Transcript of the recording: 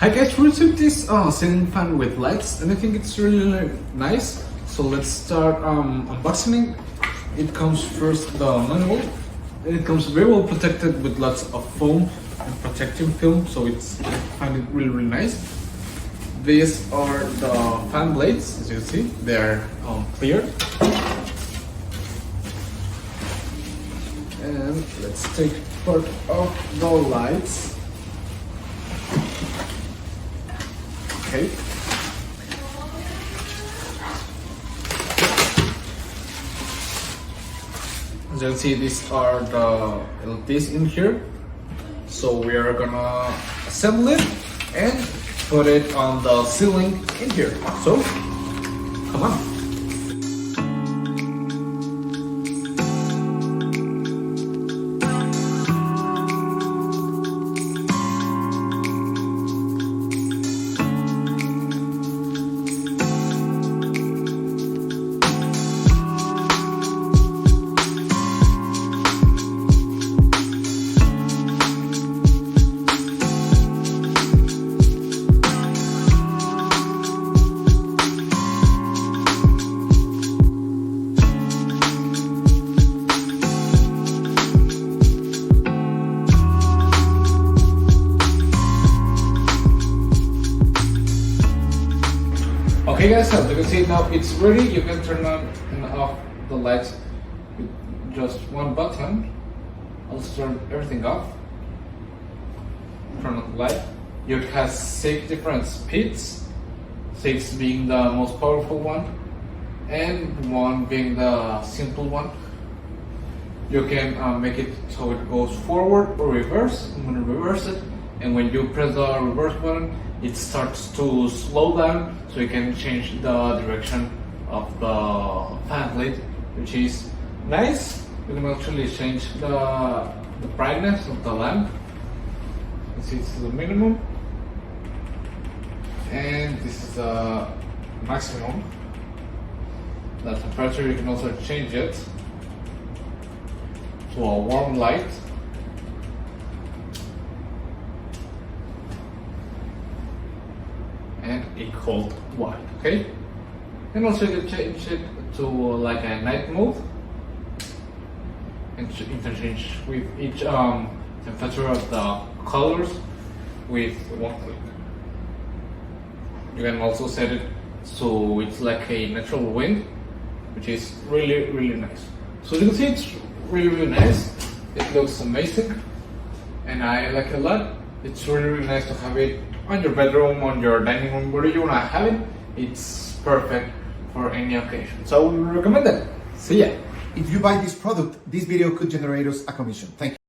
Hi guys, we received this ceiling fan with lights and I think it's really nice. So let's start unboxing. It comes first the manual. It comes very well protected with lots of foam and protective film, so I find it really nice. These are the fan blades, as you can see, they are clear. And let's take part of the lights. Okay. As you can see, these are the LEDs in here. So we are gonna assemble it and put it on the ceiling in here. So, come on. Okay guys, as you can see now it's ready. You can turn on and off the lights with just one button. I'll turn everything off. Turn on the light. It has 6 different speeds, 6 being the most powerful one and 1 being the simple one. You can make it so it goes forward or reverse. I'm going to reverse it, and when you press the reverse button it starts to slow down, so you can change the direction of the fan blade, which is nice. You can actually change the brightness of the lamp. This is the minimum, and this is the maximum. The temperature, you can also change it to a warm light. And a cold white, okay? And also you can change it to like a night mode and interchange with each temperature of the colors with one click. You can also set it so it's like a natural wind, which is really nice. So you can see it's really nice. It looks amazing and I like it a lot. It's really nice to have it on your bedroom, on your dining room, wherever you want to have it. It's perfect for any occasion. So we recommend it. See ya. If you buy this product, this video could generate us a commission. Thank you.